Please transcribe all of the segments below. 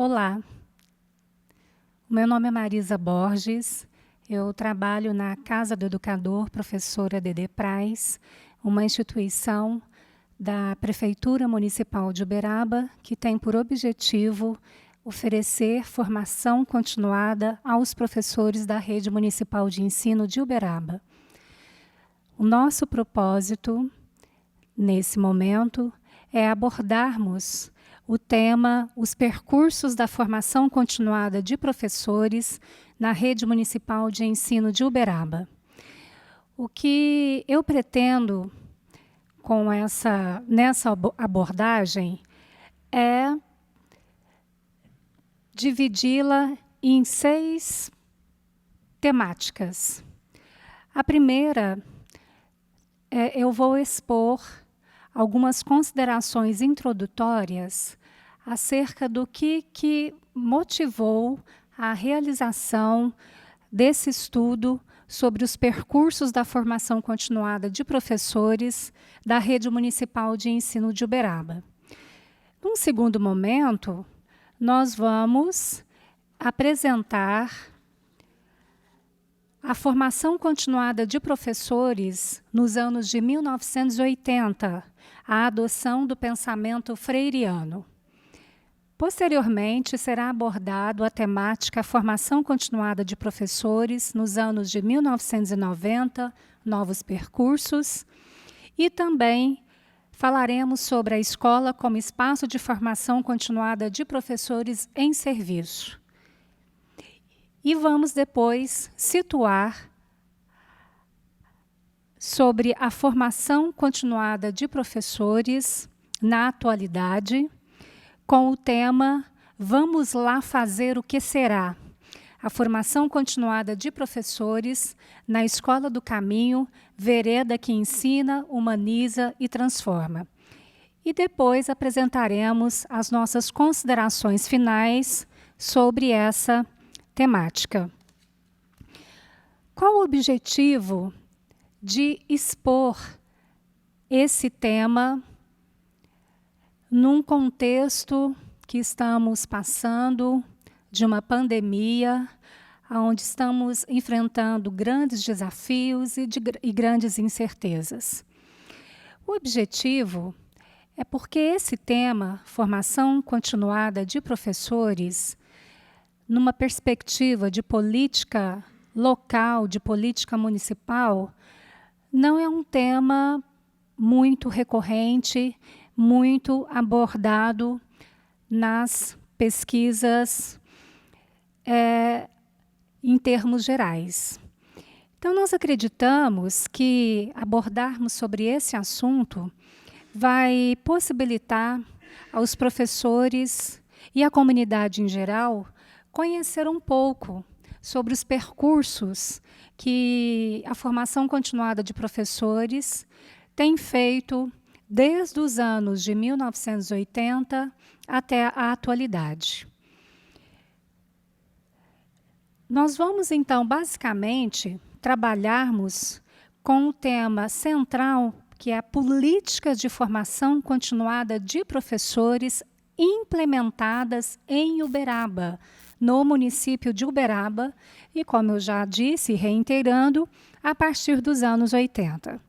Olá, o meu nome é Marisa Borges, eu trabalho na Casa do Educador Professora Dedê Praz, uma instituição da Prefeitura Municipal de Uberaba que tem por objetivo oferecer formação continuada aos professores da Rede Municipal de Ensino de Uberaba. O nosso propósito, nesse momento, é abordarmos o tema Os percursos da formação continuada de professores na Rede Municipal de Ensino de Uberaba. O que eu pretendo com nessa abordagem é dividi-la em 6 temáticas. A primeira, eu vou expor algumas considerações introdutórias acerca do que motivou a realização desse estudo sobre os percursos da formação continuada de professores da Rede Municipal de Ensino de Uberaba. Num segundo momento, nós vamos apresentar a formação continuada de professores nos anos de 1980, a adoção do pensamento freiriano. Posteriormente, será abordado a temática formação continuada de professores nos anos de 1990, novos percursos, e também falaremos sobre a escola como espaço de formação continuada de professores em serviço. E vamos depois situar sobre a formação continuada de professores na atualidade, com o tema Vamos lá fazer o que será? A formação continuada de professores na Escola do Caminho, vereda que ensina, humaniza e transforma. E depois apresentaremos as nossas considerações finais sobre essa temática. Qual o objetivo de expor esse tema num contexto que estamos passando de uma pandemia, onde estamos enfrentando grandes desafios e grandes incertezas? O objetivo é porque esse tema, formação continuada de professores, numa perspectiva de política local, de política municipal, não é um tema muito recorrente, muito abordado nas pesquisas em termos gerais. Então, nós acreditamos que abordarmos sobre esse assunto vai possibilitar aos professores e à comunidade em geral conhecer um pouco sobre os percursos que a formação continuada de professores tem feito desde os anos de 1980 até a atualidade. Nós vamos, então, basicamente, trabalharmos com o tema central, que é a política de formação continuada de professores implementadas em Uberaba, no município de Uberaba, e, como eu já disse, reiterando, a partir dos anos 80.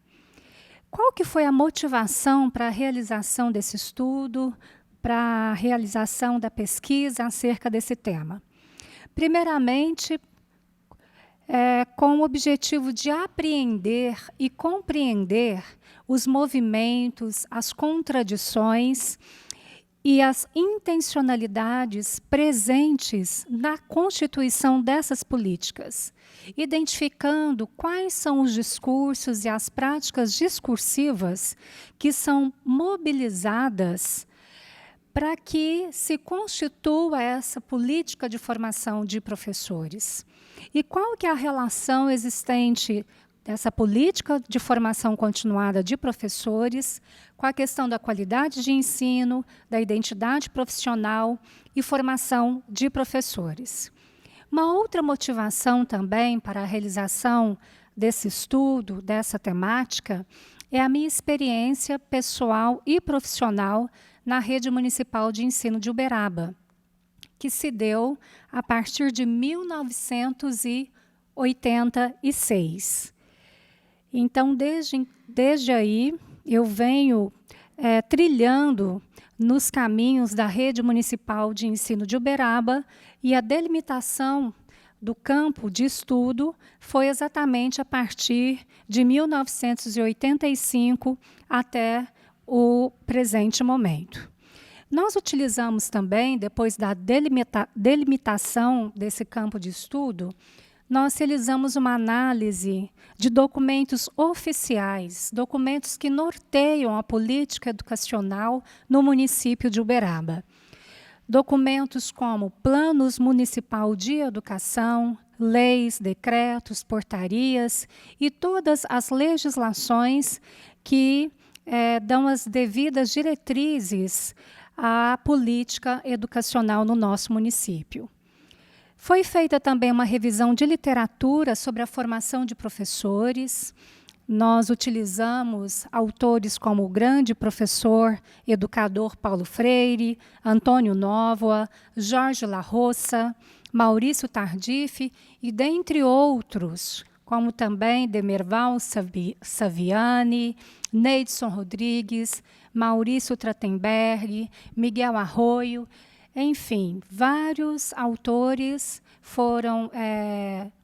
Qual que foi a motivação para a realização desse estudo, para a realização da pesquisa acerca desse tema? Primeiramente, com o objetivo de apreender e compreender os movimentos, as contradições e as intencionalidades presentes na constituição dessas políticas, identificando quais são os discursos e as práticas discursivas que são mobilizadas para que se constitua essa política de formação de professores. E qual que é a relação existente dessa política de formação continuada de professores com a questão da qualidade de ensino, da identidade profissional e formação de professores. Uma outra motivação também para a realização desse estudo, dessa temática, é a minha experiência pessoal e profissional na Rede Municipal de Ensino de Uberaba, que se deu a partir de 1986. Então, desde aí, eu venho trilhando nos caminhos da Rede Municipal de Ensino de Uberaba, e a delimitação do campo de estudo foi exatamente a partir de 1985 até o presente momento. Nós utilizamos também, depois da delimitação desse campo de estudo, nós realizamos uma análise de documentos oficiais, documentos que norteiam a política educacional no município de Uberaba. Documentos como planos municipal de educação, leis, decretos, portarias e todas as legislações que dão as devidas diretrizes à política educacional no nosso município. Foi feita também uma revisão de literatura sobre a formação de professores. Nós utilizamos autores como o grande professor, educador Paulo Freire, Antônio Nóvoa, Jorge La Roça, Maurício Tardif e dentre outros, como também Demerval Saviani, Neidson Rodrigues, Maurício Trachtenberg, Miguel Arroio. Enfim, vários autores foram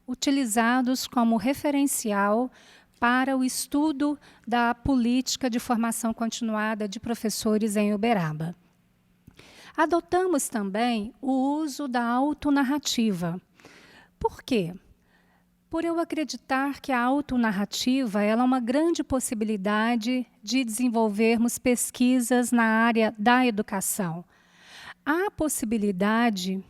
utilizados como referencial para o estudo da política de formação continuada de professores em Uberaba. Adotamos também o uso da autonarrativa. Por quê? Por eu acreditar que a autonarrativa ela é uma grande possibilidade de desenvolvermos pesquisas na área da educação. Há a possibilidade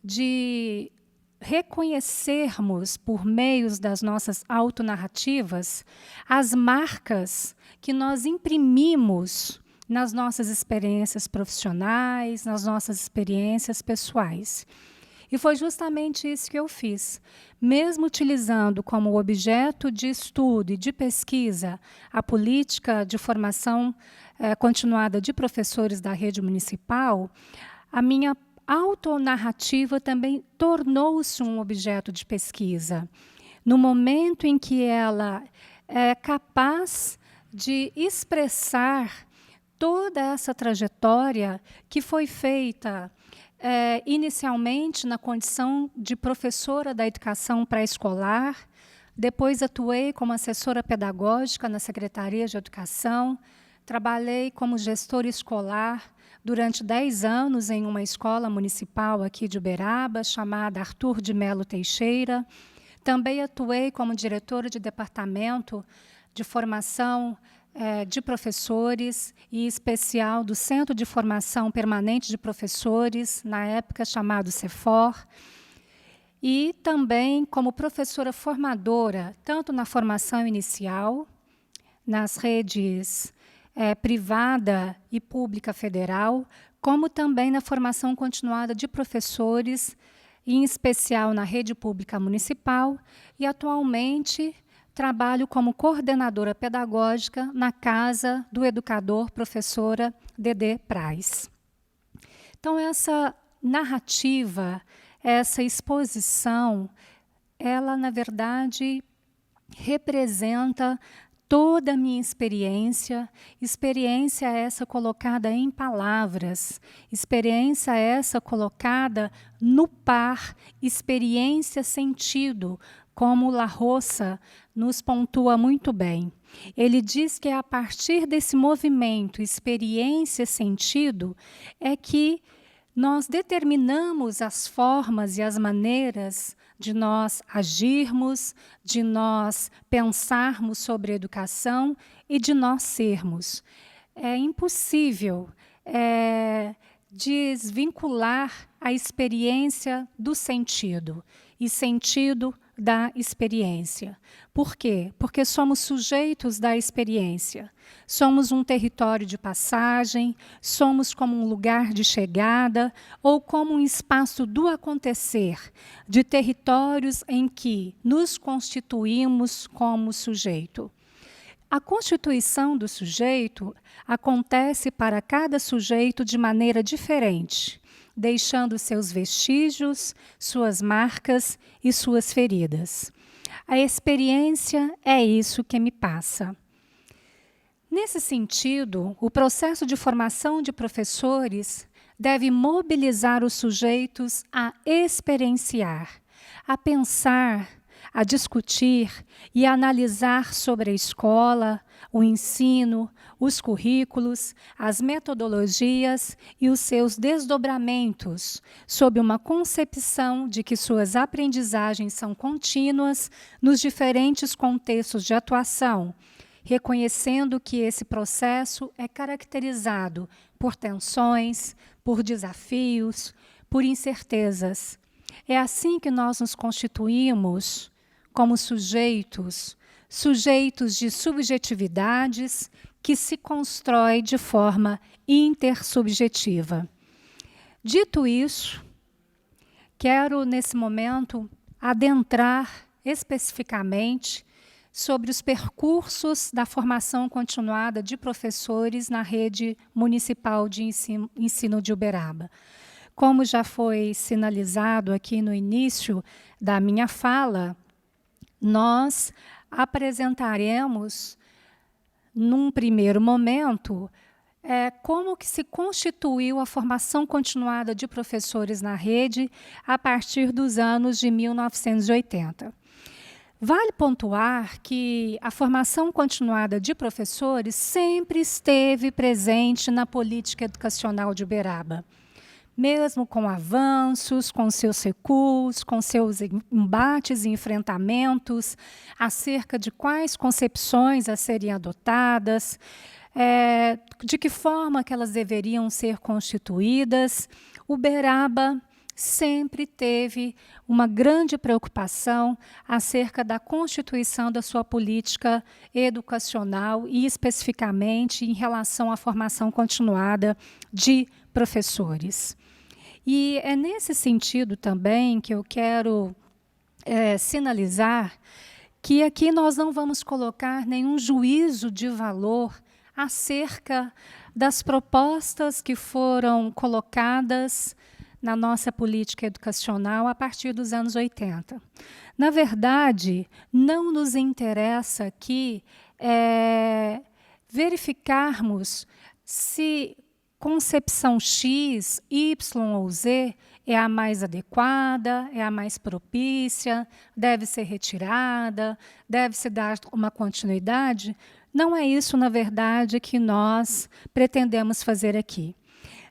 de reconhecermos, por meios das nossas autonarrativas, as marcas que nós imprimimos nas nossas experiências profissionais, nas nossas experiências pessoais. E foi justamente isso que eu fiz. Mesmo utilizando como objeto de estudo e de pesquisa a política de formação continuada de professores da rede municipal, a minha autonarrativa também tornou-se um objeto de pesquisa. No momento em que ela é capaz de expressar toda essa trajetória que foi feita inicialmente na condição de professora da educação pré-escolar, depois atuei como assessora pedagógica na Secretaria de Educação, trabalhei como gestora escolar durante 10 anos em uma escola municipal aqui de Uberaba, chamada Arthur de Melo Teixeira. Também atuei como diretora de departamento de formação de professores, e especial do Centro de Formação Permanente de Professores, na época chamado CEFOR, e também como professora formadora, tanto na formação inicial, nas redes privada e pública federal, como também na formação continuada de professores, em especial na rede pública municipal, e atualmente trabalho como coordenadora pedagógica na Casa do Educador Professora Dedê Praz. Então, essa narrativa, essa exposição, ela, na verdade, representa toda a minha experiência essa colocada em palavras, experiência essa colocada no par, experiência sentido, como La Roça nos pontua muito bem. Ele diz que é a partir desse movimento, experiência, sentido, é que nós determinamos as formas e as maneiras de nós agirmos, de nós pensarmos sobre a educação e de nós sermos. É impossível desvincular a experiência do sentido e sentido da experiência. Por quê? Porque somos sujeitos da experiência. Somos um território de passagem, somos como um lugar de chegada ou como um espaço do acontecer, de territórios em que nos constituímos como sujeito. A constituição do sujeito acontece para cada sujeito de maneira diferente. deixando seus vestígios, suas marcas e suas feridas. A experiência é isso que me passa. Nesse sentido, o processo de formação de professores deve mobilizar os sujeitos a experienciar, a pensar, a discutir e a analisar sobre a escola, o ensino, os currículos, as metodologias e os seus desdobramentos, sob uma concepção de que suas aprendizagens são contínuas nos diferentes contextos de atuação, reconhecendo que esse processo é caracterizado por tensões, por desafios, por incertezas. É assim que nós nos constituímos como sujeitos de subjetividades que se constrói de forma intersubjetiva. Dito isso, quero, nesse momento, adentrar especificamente sobre os percursos da formação continuada de professores na rede municipal de ensino de Uberaba. Como já foi sinalizado aqui no início da minha fala, nós apresentaremos, num primeiro momento, como que se constituiu a formação continuada de professores na rede a partir dos anos de 1980. Vale pontuar que a formação continuada de professores sempre esteve presente na política educacional de Uberaba. Mesmo com avanços, com seus recuos, com seus embates e enfrentamentos acerca de quais concepções a serem adotadas, de que forma que elas deveriam ser constituídas, Uberaba sempre teve uma grande preocupação acerca da constituição da sua política educacional e, especificamente, em relação à formação continuada de professores. E é nesse sentido também que eu quero sinalizar que aqui nós não vamos colocar nenhum juízo de valor acerca das propostas que foram colocadas na nossa política educacional a partir dos anos 80. Na verdade, não nos interessa aqui verificarmos se concepção X, Y ou Z é a mais adequada, é a mais propícia, deve ser retirada, deve-se dar uma continuidade. Não é isso, na verdade, que nós pretendemos fazer aqui.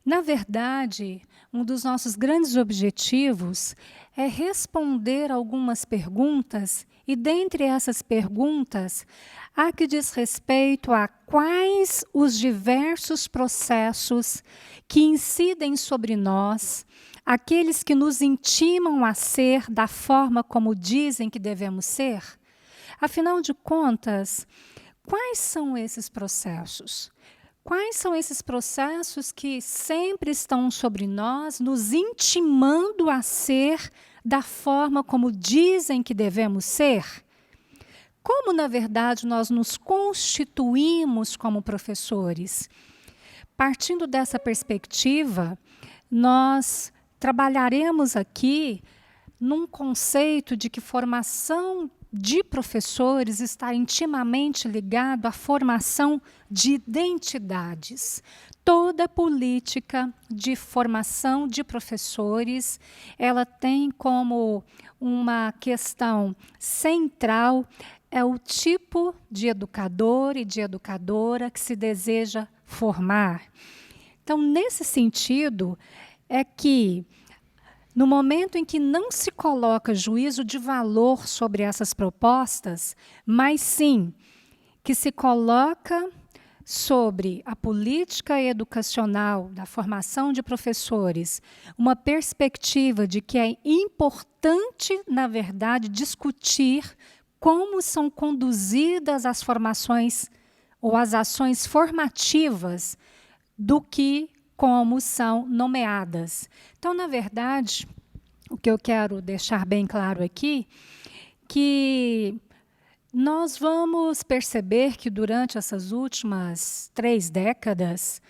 Na verdade, um dos nossos grandes objetivos é responder algumas perguntas, e dentre essas perguntas, há que diz respeito a quais os diversos processos que incidem sobre nós, aqueles que nos intimam a ser da forma como dizem que devemos ser. Afinal de contas, quais são esses processos? Quais são esses processos que sempre estão sobre nós, nos intimando a ser da forma como dizem que devemos ser? Como, na verdade, nós nos constituímos como professores? Partindo dessa perspectiva, nós trabalharemos aqui num conceito de que formação de professores está intimamente ligado à formação de identidades. Toda política de formação de professores, ela tem como uma questão central o tipo de educador e de educadora que se deseja formar. Então, nesse sentido, é que no momento em que não se coloca juízo de valor sobre essas propostas, mas sim que se coloca sobre a política educacional da formação de professores uma perspectiva de que é importante, na verdade, discutir como são conduzidas as formações ou as ações formativas do que como são nomeadas. Então, na verdade, o que eu quero deixar bem claro aqui, que nós vamos perceber que durante essas últimas 3 décadas,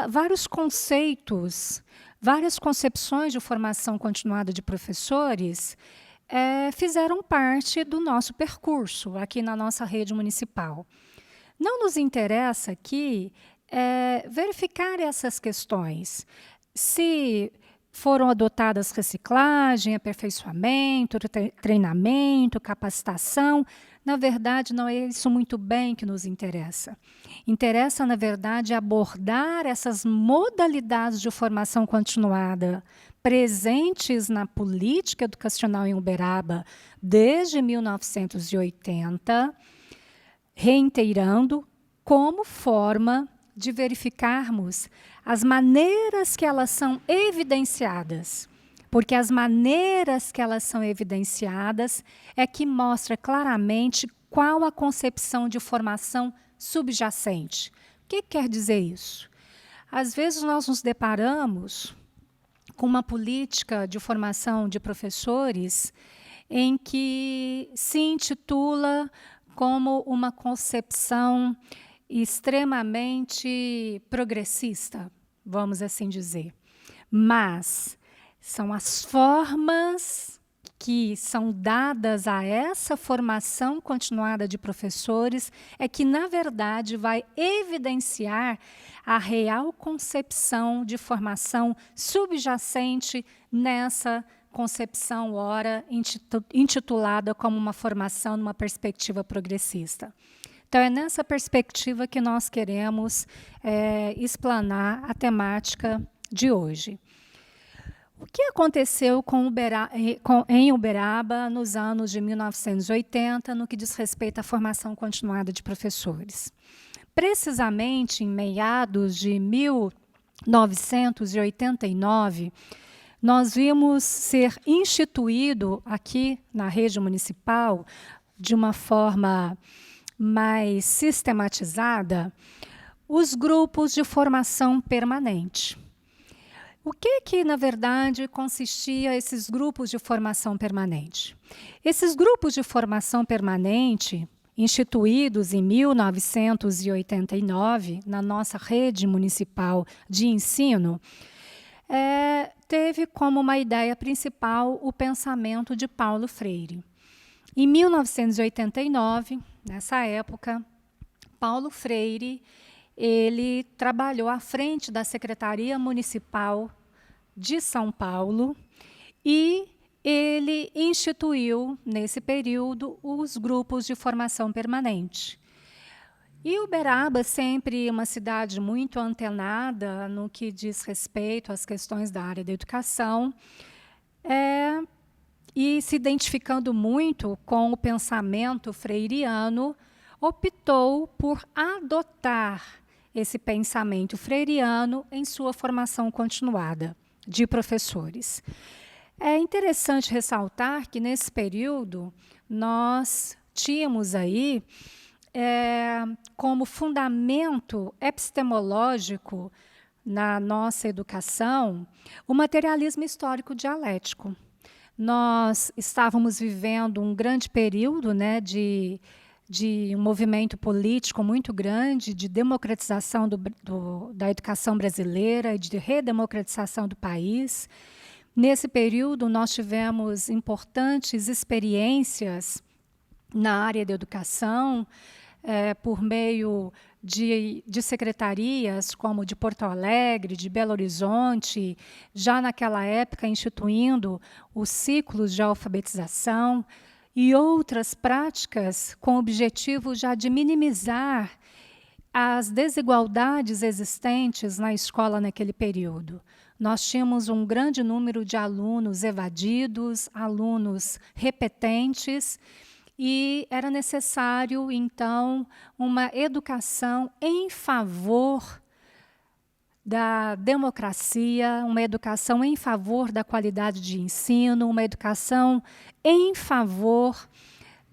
vários conceitos várias concepções de formação continuada de professores fizeram parte do nosso percurso aqui na nossa rede municipal. Não nos interessa aqui verificar essas questões, se foram adotadas reciclagem, aperfeiçoamento, treinamento, capacitação. Na verdade, não é isso muito bem que nos interessa. Interessa, na verdade, abordar essas modalidades de formação continuada presentes na política educacional em Uberaba desde 1980, reiterando como forma de verificarmos as maneiras que elas são evidenciadas, porque as maneiras que elas são evidenciadas é que mostra claramente qual a concepção de formação subjacente. O que quer dizer isso? Às vezes nós nos deparamos com uma política de formação de professores em que se intitula como uma concepção extremamente progressista, vamos assim dizer. Mas são as formas que são dadas a essa formação continuada de professores que, na verdade, vai evidenciar a real concepção de formação subjacente nessa concepção, ora intitulada como uma formação numa perspectiva progressista. Então, é nessa perspectiva que nós queremos explanar a temática de hoje. O que aconteceu em Uberaba nos anos de 1980, no que diz respeito à formação continuada de professores? Precisamente em meados de 1989, nós vimos ser instituído aqui na rede municipal, de uma forma mais sistematizada, os grupos de formação permanente. O que, na verdade, consistia esses grupos de formação permanente? Esses grupos de formação permanente, instituídos em 1989, na nossa rede municipal de ensino, teve como uma ideia principal o pensamento de Paulo Freire. Em 1989, nessa época, Paulo Freire ele trabalhou à frente da Secretaria Municipal de São Paulo e ele instituiu, nesse período, os grupos de formação permanente. E Uberaba, sempre uma cidade muito antenada no que diz respeito às questões da área da educação, e se identificando muito com o pensamento freiriano, optou por adotar esse pensamento freiriano em sua formação continuada de professores. É interessante ressaltar que, nesse período, nós tínhamos aí, como fundamento epistemológico na nossa educação, o materialismo histórico dialético. Nós estávamos vivendo um grande período, de um movimento político muito grande, de democratização da educação brasileira e de redemocratização do país. Nesse período, nós tivemos importantes experiências na área da educação, por meio de secretarias como de Porto Alegre, de Belo Horizonte, já naquela época instituindo os ciclos de alfabetização e outras práticas com o objetivo já de minimizar as desigualdades existentes na escola naquele período. Nós tínhamos um grande número de alunos evadidos, alunos repetentes, e era necessário, então, uma educação em favor da democracia, uma educação em favor da qualidade de ensino, uma educação em favor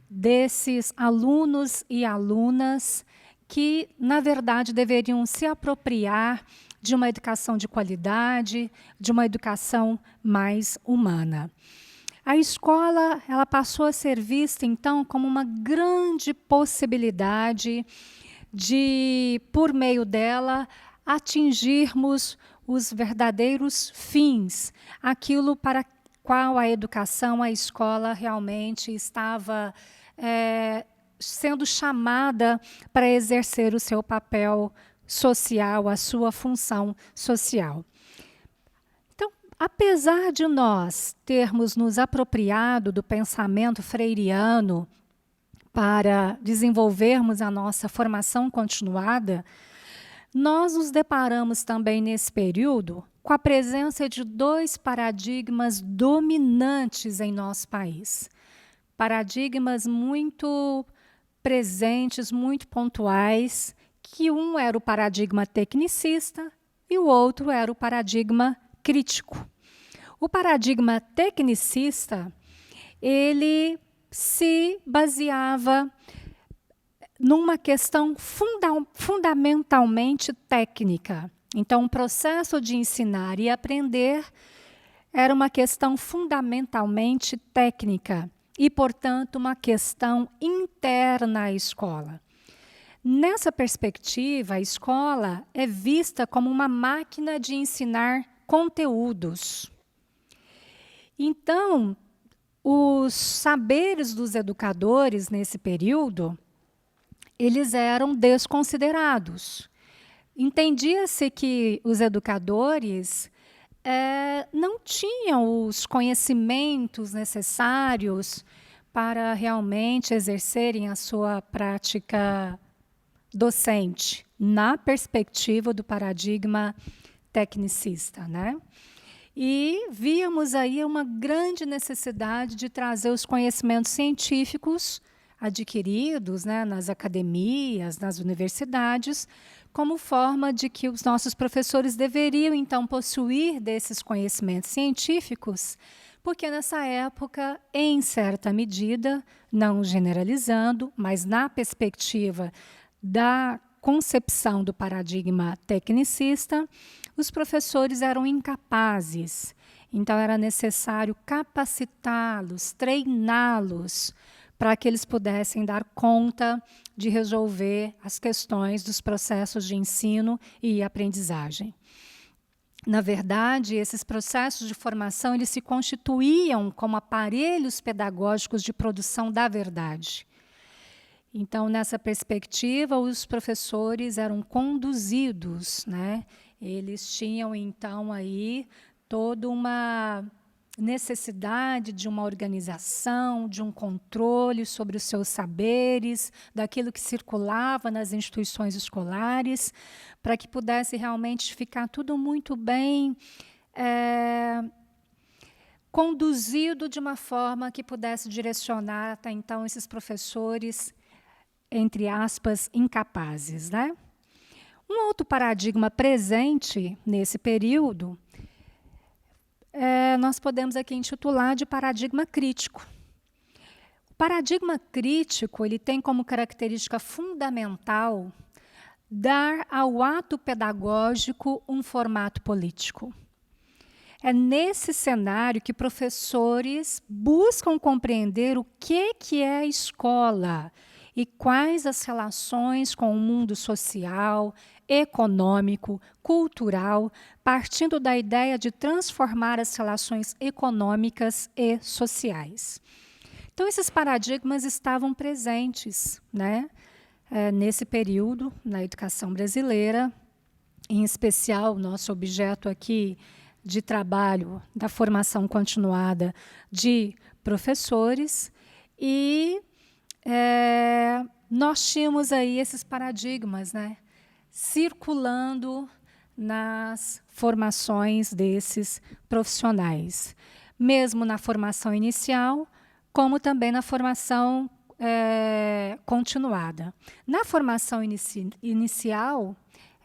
desses alunos e alunas que, na verdade, deveriam se apropriar de uma educação de qualidade, de uma educação mais humana. A escola ela passou a ser vista, então, como uma grande possibilidade de, por meio dela, atingirmos os verdadeiros fins, aquilo para qual a educação, a escola realmente estava sendo chamada para exercer o seu papel social, a sua função social. Então, apesar de nós termos nos apropriado do pensamento freiriano para desenvolvermos a nossa formação continuada, nós nos deparamos também nesse período com a presença de dois paradigmas dominantes em nosso país. Paradigmas muito presentes, muito pontuais, que um era o paradigma tecnicista e o outro era o paradigma crítico. O paradigma tecnicista, ele se baseava numa questão fundamentalmente técnica. Então, o processo de ensinar e aprender era uma questão fundamentalmente técnica e, portanto, uma questão interna à escola. Nessa perspectiva, a escola é vista como uma máquina de ensinar conteúdos. Então, os saberes dos educadores nesse período, eles eram desconsiderados. Entendia-se que os educadores não tinham os conhecimentos necessários para realmente exercerem a sua prática docente, na perspectiva do paradigma tecnicista, né? E víamos aí uma grande necessidade de trazer os conhecimentos científicos adquiridos, né, nas academias, nas universidades, como forma de que os nossos professores deveriam, então, possuir desses conhecimentos científicos, porque nessa época, em certa medida, não generalizando, mas na perspectiva da concepção do paradigma tecnicista, os professores eram incapazes. Então, era necessário capacitá-los, treiná-los, para que eles pudessem dar conta de resolver as questões dos processos de ensino e aprendizagem. Na verdade, esses processos de formação eles se constituíam como aparelhos pedagógicos de produção da verdade. Então, nessa perspectiva, os professores eram conduzidos, né? Eles tinham, então, aí toda uma necessidade de uma organização, de um controle sobre os seus saberes, daquilo que circulava nas instituições escolares, para que pudesse realmente ficar tudo muito bem conduzido de uma forma que pudesse direcionar até então esses professores, entre aspas, incapazes, né? Um outro paradigma presente nesse período nós podemos aqui intitular de paradigma crítico. O paradigma crítico ele tem como característica fundamental dar ao ato pedagógico um formato político. É nesse cenário que professores buscam compreender o que é a escola e quais as relações com o mundo social, econômico, cultural, partindo da ideia de transformar as relações econômicas e sociais. Então, esses paradigmas estavam presentes, né, nesse período, na educação brasileira, em especial, nosso objeto aqui de trabalho da formação continuada de professores, e nós tínhamos aí esses paradigmas, né, circulando nas formações desses profissionais, mesmo na formação inicial, como também na formação continuada. Na formação inicial,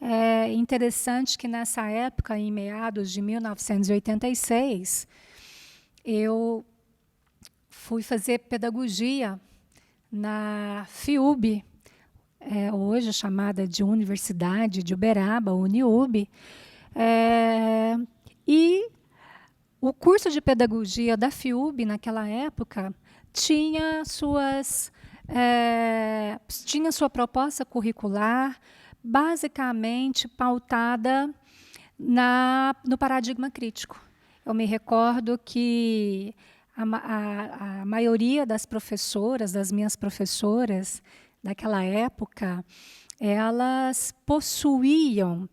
é interessante que nessa época, em meados de 1986, eu fui fazer pedagogia na FIUB, hoje chamada de Universidade de Uberaba, UniUB, e o curso de pedagogia da FIUB, naquela época, tinha sua proposta curricular basicamente pautada no paradigma crítico. Eu me recordo que a maioria das professoras, das minhas professoras daquela época, elas possuíam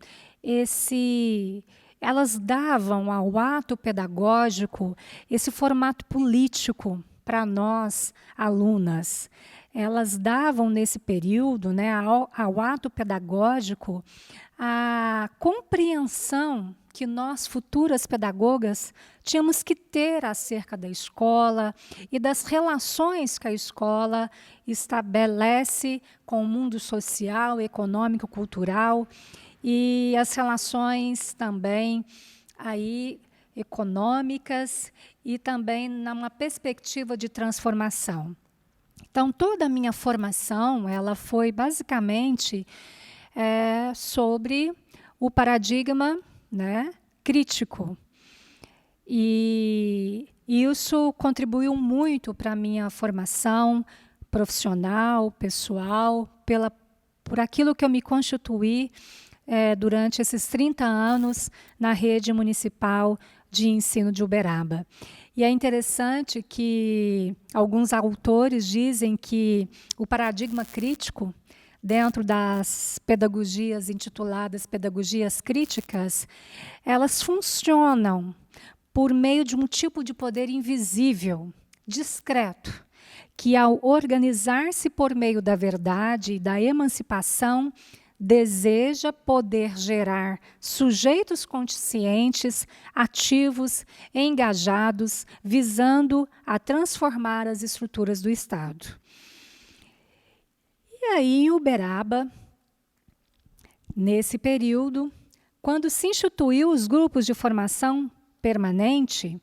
elas davam ao ato pedagógico esse formato político para nós, alunas. Elas davam, nesse período, né, ao ato pedagógico, a compreensão que nós, futuras pedagogas, tínhamos que ter acerca da escola e das relações que a escola estabelece com o mundo social, econômico, cultural, e as relações também aí econômicas e também numa perspectiva de transformação. Então, toda a minha formação ela foi basicamente sobre o paradigma, né, crítico. E isso contribuiu muito para a minha formação profissional, pessoal, por aquilo que eu me constituí durante esses 30 anos na rede municipal de ensino de Uberaba. E é interessante que alguns autores dizem que o paradigma crítico, dentro das pedagogias intituladas pedagogias críticas, elas funcionam por meio de um tipo de poder invisível, discreto, que ao organizar-se por meio da verdade e da emancipação, deseja poder gerar sujeitos conscientes, ativos, engajados, visando a transformar as estruturas do Estado. E aí, em Uberaba, nesse período, quando se instituiu os grupos de formação permanente,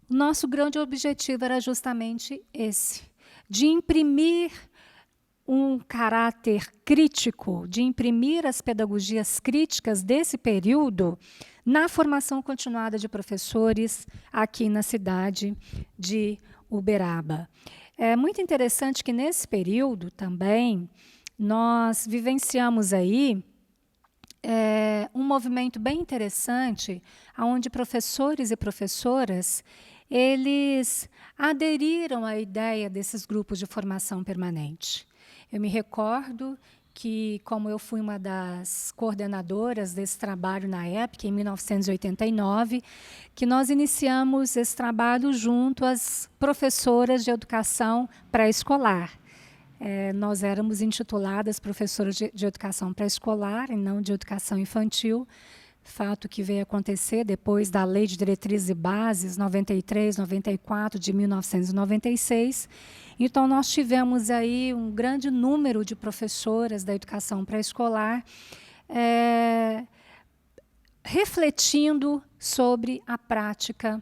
o nosso grande objetivo era justamente esse, de imprimir um caráter crítico, de imprimir as pedagogias críticas desse período na formação continuada de professores aqui na cidade de Uberaba. É muito interessante que nesse período também nós vivenciamos aí um movimento bem interessante, onde professores e professoras eles aderiram à ideia desses grupos de formação permanente. Eu me recordo que, como eu fui uma das coordenadoras desse trabalho na época, em 1989, que nós iniciamos esse trabalho junto às professoras de educação pré-escolar. Nós éramos intituladas professoras de educação pré-escolar e não de educação infantil, fato que veio acontecer depois da Lei de Diretrizes e Bases 93/94 de 1996. Então, nós tivemos aí um grande número de professoras da educação pré-escolar refletindo sobre a prática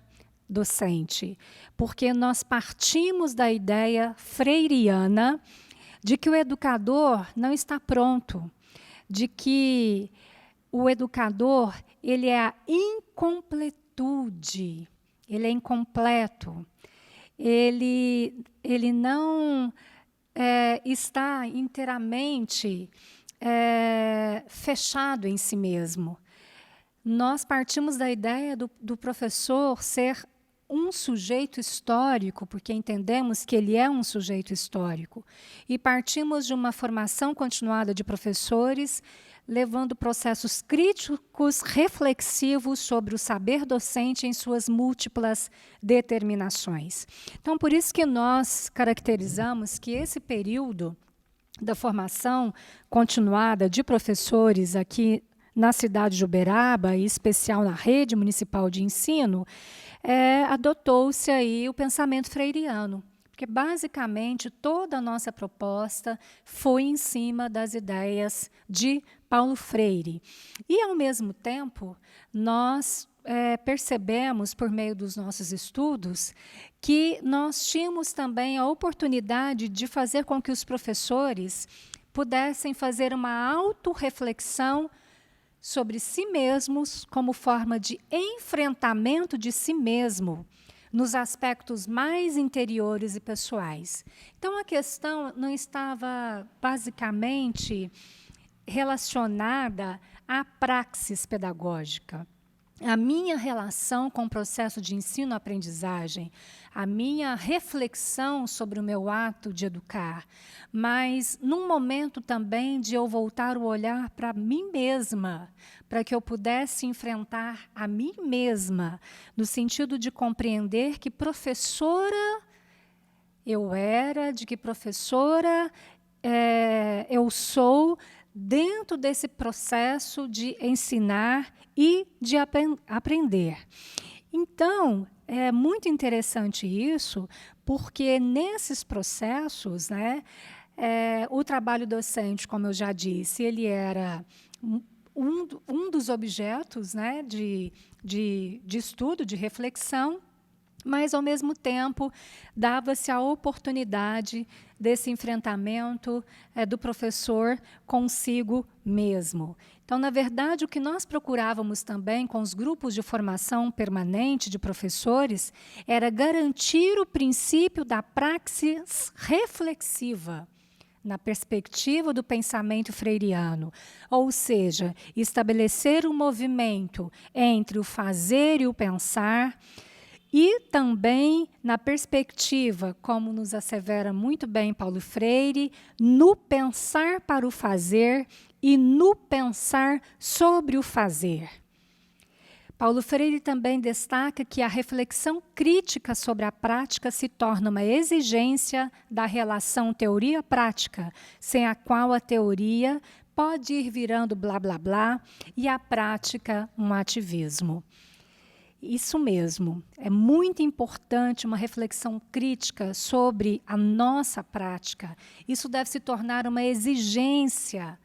docente, porque nós partimos da ideia freiriana de que o educador não está pronto, de que o educador ele é a incompletude, ele é incompleto, ele não está inteiramente fechado em si mesmo. Nós partimos da ideia do professor ser um sujeito histórico, porque entendemos que ele é um sujeito histórico, e partimos de uma formação continuada de professores, levando processos críticos, reflexivos sobre o saber docente em suas múltiplas determinações. Então, por isso que nós caracterizamos que esse período da formação continuada de professores aqui na cidade de Uberaba, em especial na rede municipal de ensino, adotou-se aí o pensamento freiriano, porque basicamente toda a nossa proposta foi em cima das ideias de Paulo Freire. E, ao mesmo tempo, nós percebemos, por meio dos nossos estudos, que nós tínhamos também a oportunidade de fazer com que os professores pudessem fazer uma autorreflexão sobre si mesmos como forma de enfrentamento de si mesmo nos aspectos mais interiores e pessoais. Então, a questão não estava basicamente relacionada à praxis pedagógica. A minha relação com o processo de ensino-aprendizagem, a minha reflexão sobre o meu ato de educar, mas num momento também de eu voltar o olhar para mim mesma, para que eu pudesse enfrentar a mim mesma, no sentido de compreender que professora eu era, de que professora eu sou, dentro desse processo de ensinar e de aprender. Então, é muito interessante isso, porque nesses processos, né, o trabalho docente, como eu já disse, ele era um dos objetos, né, de estudo, de reflexão, mas, ao mesmo tempo, dava-se a oportunidade desse enfrentamento do professor consigo mesmo. Então, na verdade, o que nós procurávamos também com os grupos de formação permanente de professores era garantir o princípio da praxis reflexiva, na perspectiva do pensamento freiriano, ou seja, estabelecer um movimento entre o fazer e o pensar, e também na perspectiva, como nos assevera muito bem Paulo Freire, no pensar para o fazer e no pensar sobre o fazer. Paulo Freire também destaca que a reflexão crítica sobre a prática se torna uma exigência da relação teoria-prática, sem a qual a teoria pode ir virando blá blá blá e a prática um ativismo. Isso mesmo, é muito importante uma reflexão crítica sobre a nossa prática. Isso deve se tornar uma exigência.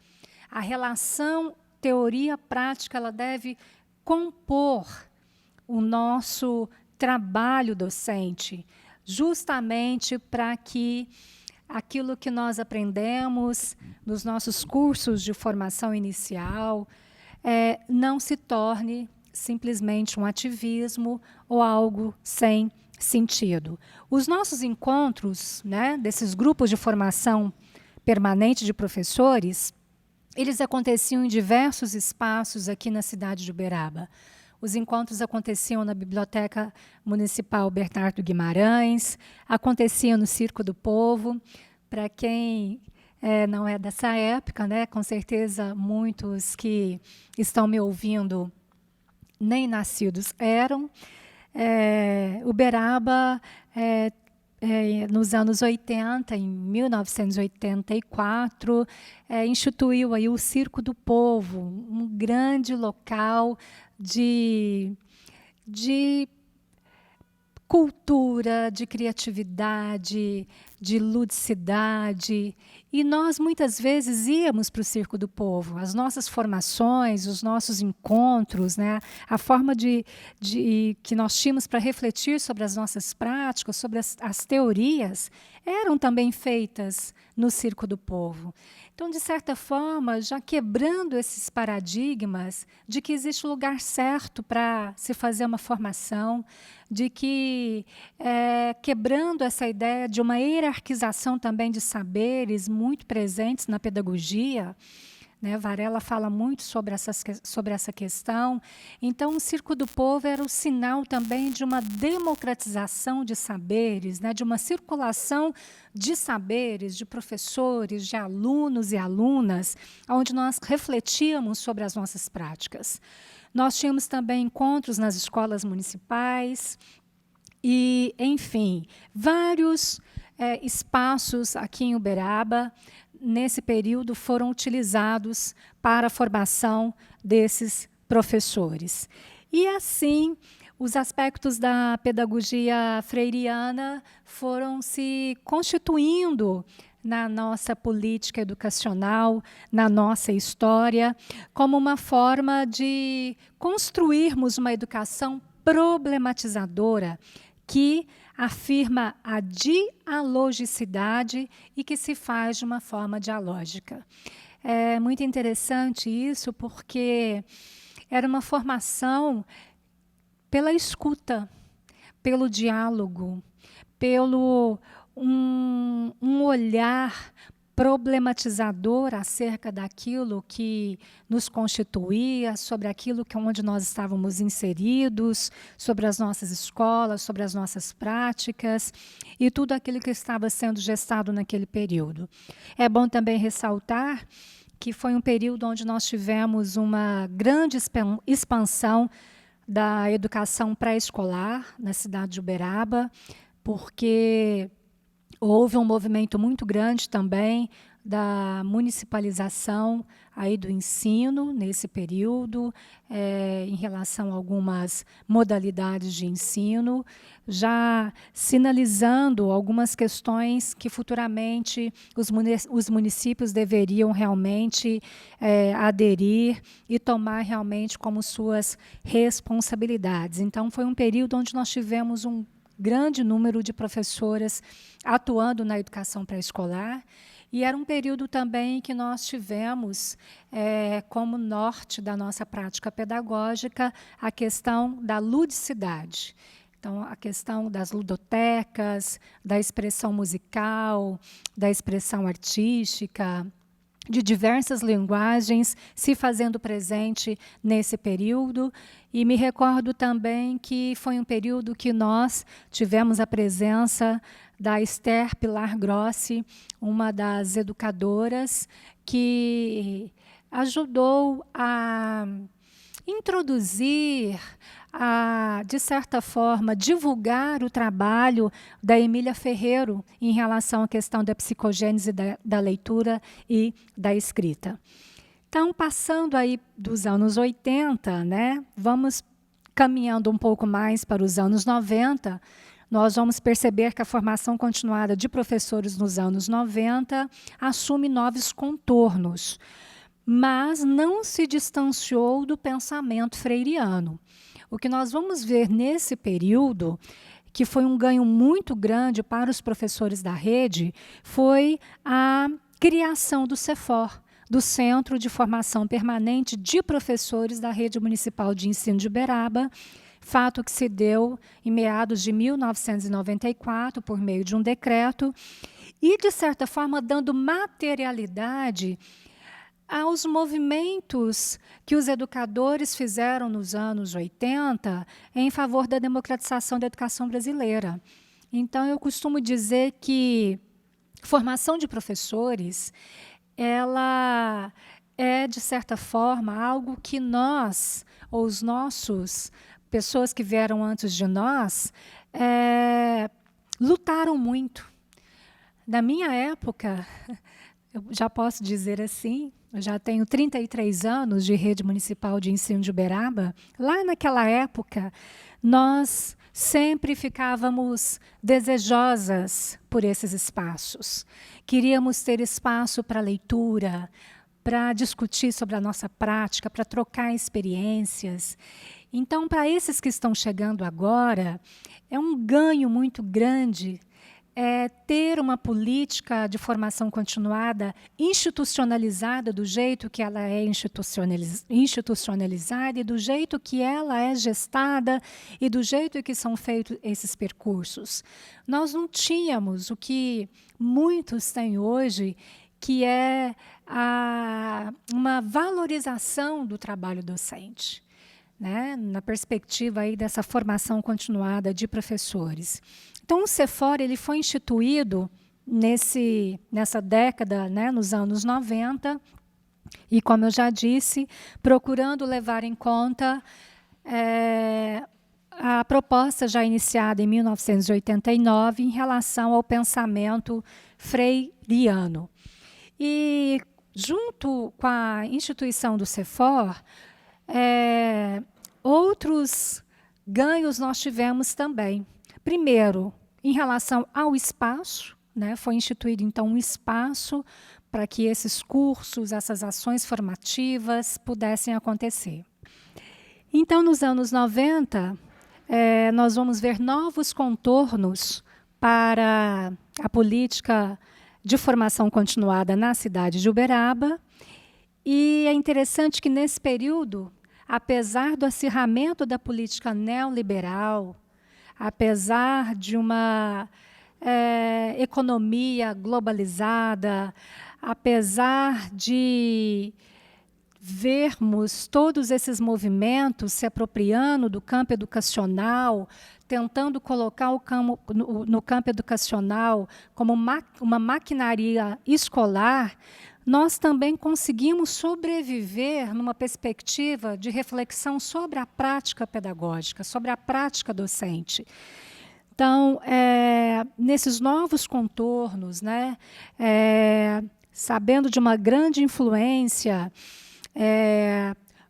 A relação teoria-prática ela deve compor o nosso trabalho docente, justamente para que aquilo que nós aprendemos nos nossos cursos de formação inicial não se torne simplesmente um ativismo ou algo sem sentido. Os nossos encontros, né, desses grupos de formação permanente de professores, eles aconteciam em diversos espaços aqui na cidade de Uberaba. Os encontros aconteciam na Biblioteca Municipal Bernardo Guimarães, aconteciam no Circo do Povo. Para quem não é dessa época, né, com certeza muitos que estão me ouvindo nem nascidos eram. Uberaba, nos anos 80, em 1984, instituiu aí o Circo do Povo, um grande local de cultura, de criatividade, de ludicidade. E nós, muitas vezes, íamos para o Circo do Povo. As nossas formações, os nossos encontros, né, a forma que nós tínhamos para refletir sobre as nossas práticas, sobre as teorias, eram também feitas no Circo do Povo. Então, de certa forma, já quebrando esses paradigmas de que existe um lugar certo para se fazer uma formação, de que, quebrando essa ideia de uma hierarquização também de saberes muito presentes na pedagogia, né, Varela fala muito sobre essa questão. Então, o Circo do Povo era o sinal também de uma democratização de saberes, né, de uma circulação de saberes, de professores, de alunos e alunas, onde nós refletíamos sobre as nossas práticas. Nós tínhamos também encontros nas escolas municipais e, enfim, vários espaços aqui em Uberaba, nesse período, foram utilizados para a formação desses professores. E, assim, os aspectos da pedagogia freiriana foram se constituindo na nossa política educacional, na nossa história, como uma forma de construirmos uma educação problematizadora que afirma a dialogicidade e que se faz de uma forma dialógica. É muito interessante isso, porque era uma formação pela escuta, pelo diálogo, pelo um olhar problematizador acerca daquilo que nos constituía, sobre aquilo que onde nós estávamos inseridos, sobre as nossas escolas, sobre as nossas práticas e tudo aquilo que estava sendo gestado naquele período. É bom também ressaltar que foi um período onde nós tivemos uma grande expansão da educação pré-escolar na cidade de Uberaba, porque houve um movimento muito grande também da municipalização aí do ensino nesse período, em relação a algumas modalidades de ensino, já sinalizando algumas questões que futuramente os municípios deveriam realmente aderir e tomar realmente como suas responsabilidades. Então, foi um período onde nós tivemos um grande número de professoras atuando na educação pré-escolar, e era um período também que nós tivemos como norte da nossa prática pedagógica a questão da ludicidade. Então, a questão das ludotecas, da expressão musical, da expressão artística, de diversas linguagens se fazendo presente nesse período. E me recordo também que foi um período que nós tivemos a presença da Esther Pilar Grossi, uma das educadoras, que ajudou a introduzir, de certa forma, divulgar o trabalho da Emília Ferreiro em relação à questão da psicogênese da leitura e da escrita. Então, passando aí dos anos 80, né, vamos caminhando um pouco mais para os anos 90, nós vamos perceber que a formação continuada de professores nos anos 90 assume novos contornos, mas não se distanciou do pensamento freiriano. O que nós vamos ver nesse período, que foi um ganho muito grande para os professores da rede, foi a criação do CEFOR, do Centro de Formação Permanente de Professores da Rede Municipal de Ensino de Uberaba, fato que se deu em meados de 1994, por meio de um decreto, e, de certa forma, dando materialidade aos movimentos que os educadores fizeram nos anos 80 em favor da democratização da educação brasileira. Então, eu costumo dizer que formação de professores, ela é, de certa forma, algo que nós, ou os nossos, pessoas que vieram antes de nós, lutaram muito. Na minha época, eu já posso dizer assim, eu já tenho 33 anos de rede municipal de ensino de Uberaba. Lá naquela época, nós sempre ficávamos desejosas por esses espaços. Queríamos ter espaço para leitura, para discutir sobre a nossa prática, para trocar experiências. Então, para esses que estão chegando agora, é um ganho muito grande ter uma política de formação continuada institucionalizada do jeito que ela é institucionalizada e do jeito que ela é gestada e do jeito que são feitos esses percursos. Nós não tínhamos o que muitos têm hoje, que é uma valorização do trabalho docente, né, na perspectiva aí dessa formação continuada de professores. Então, o CEFOR ele foi instituído nessa década, né, nos anos 90, e, como eu já disse, procurando levar em conta a proposta já iniciada em 1989 em relação ao pensamento freiriano. E, junto com a instituição do CEFOR, outros ganhos nós tivemos também. Primeiro, em relação ao espaço, né, foi instituído, então, um espaço para que esses cursos, essas ações formativas pudessem acontecer. Então, nos anos 90, nós vamos ver novos contornos para a política de formação continuada na cidade de Uberaba, e é interessante que, nesse período, apesar do acirramento da política neoliberal, apesar de uma economia globalizada, apesar de vermos todos esses movimentos se apropriando do campo educacional, tentando colocar no campo educacional como uma maquinaria escolar, nós também conseguimos sobreviver numa perspectiva de reflexão sobre a prática pedagógica, sobre a prática docente. Então, nesses novos contornos, né, sabendo de uma grande influência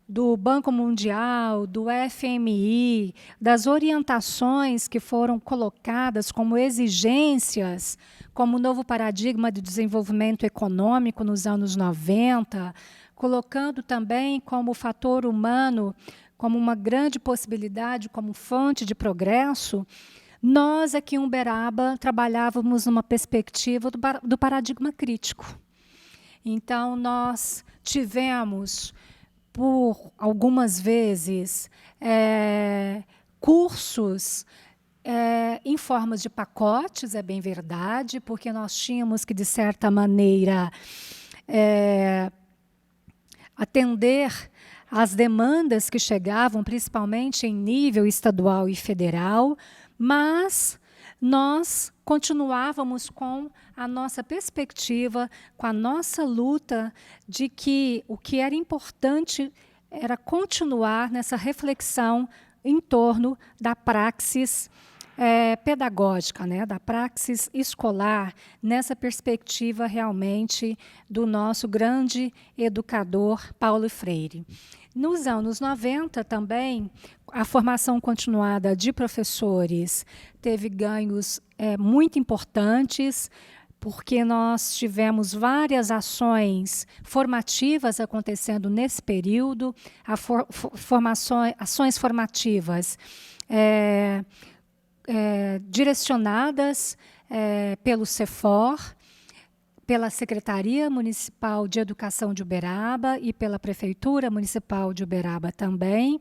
do Banco Mundial, do FMI, das orientações que foram colocadas como exigências, como novo paradigma de desenvolvimento econômico nos anos 90, colocando também como fator humano, como uma grande possibilidade, como fonte de progresso, nós aqui em Uberaba trabalhávamos numa perspectiva do paradigma crítico. Então, nós tivemos, por algumas vezes, cursos em formas de pacotes, é bem verdade, porque nós tínhamos que, de certa maneira, atender às demandas que chegavam, principalmente em nível estadual e federal, mas nós continuávamos com a nossa perspectiva, com a nossa luta de que o que era importante era continuar nessa reflexão em torno da praxis pedagógica, né, da praxis escolar, nessa perspectiva realmente do nosso grande educador Paulo Freire. Nos anos 90 também, a formação continuada de professores teve ganhos muito importantes, porque nós tivemos várias ações formativas acontecendo nesse período, ações formativas direcionadas pelo CEFOR, pela Secretaria Municipal de Educação de Uberaba e pela Prefeitura Municipal de Uberaba também.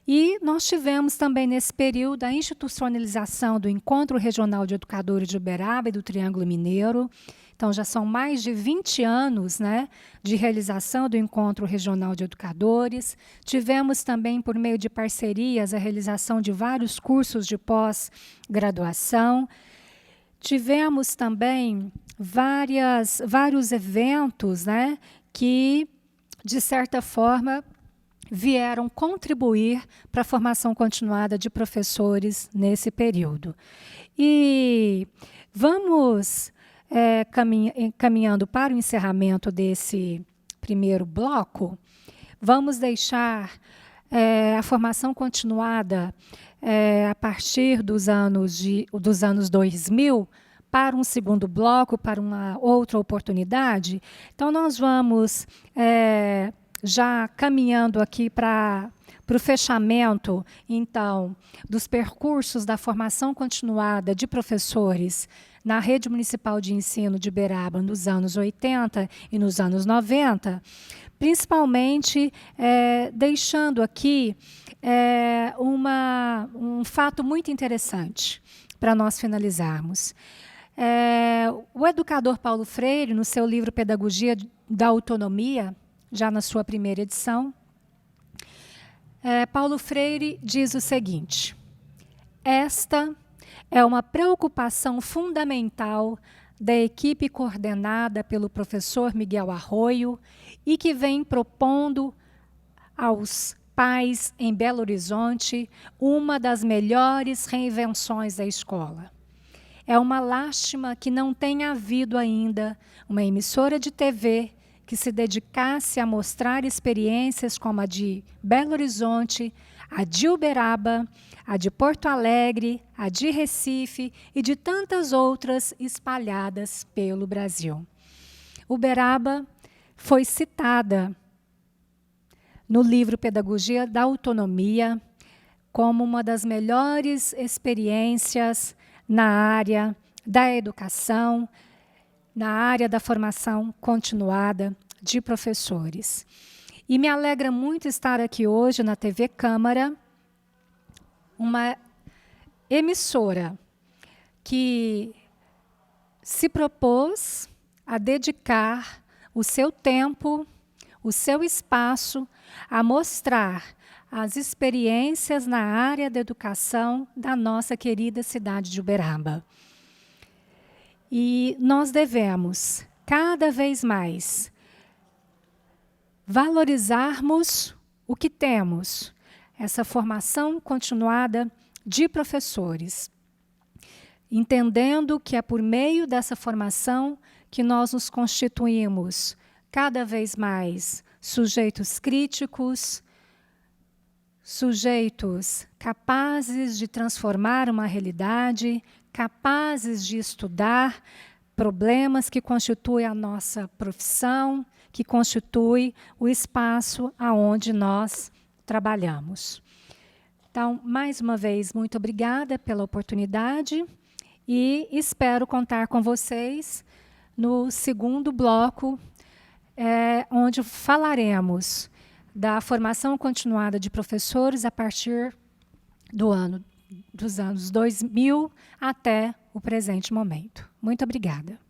E nós tivemos também, nesse período, a institucionalização do Encontro Regional de Educadores de Uberaba e do Triângulo Mineiro. Então, já são mais de 20 anos, né, de realização do Encontro Regional de Educadores. Tivemos também, por meio de parcerias, a realização de vários cursos de pós-graduação. Tivemos também vários eventos, né, que, de certa forma, vieram contribuir para a formação continuada de professores nesse período. E vamos caminhando para o encerramento desse primeiro bloco. Vamos deixar a formação continuada a partir dos anos 2000 para um segundo bloco, para uma outra oportunidade. Então, nós vamos já caminhando aqui para o fechamento, então, dos percursos da formação continuada de professores na Rede Municipal de Ensino de Uberaba nos anos 80 e nos anos 90, principalmente deixando aqui um fato muito interessante para nós finalizarmos. O educador Paulo Freire, no seu livro Pedagogia da Autonomia, já na sua primeira edição, Paulo Freire diz o seguinte: esta é uma preocupação fundamental da equipe coordenada pelo professor Miguel Arroio e que vem propondo aos pais em Belo Horizonte uma das melhores reinvenções da escola. É uma lástima que não tenha havido ainda uma emissora de TV que se dedicasse a mostrar experiências como a de Belo Horizonte, a de Uberaba, a de Porto Alegre, a de Recife e de tantas outras espalhadas pelo Brasil. Uberaba foi citada no livro Pedagogia da Autonomia como uma das melhores experiências na área da educação, na área da formação continuada de professores. E me alegra muito estar aqui hoje na TV Câmara, uma emissora que se propôs a dedicar o seu tempo, o seu espaço, a mostrar as experiências na área da educação da nossa querida cidade de Uberaba. E nós devemos, cada vez mais, valorizarmos o que temos, essa formação continuada de professores, entendendo que é por meio dessa formação que nós nos constituímos cada vez mais sujeitos críticos, sujeitos capazes de transformar uma realidade, capazes de estudar problemas que constituem a nossa profissão, que constitui o espaço aonde nós trabalhamos. Então, mais uma vez, muito obrigada pela oportunidade e espero contar com vocês no segundo bloco, onde falaremos da formação continuada de professores a partir dos anos 2000 até o presente momento. Muito obrigada.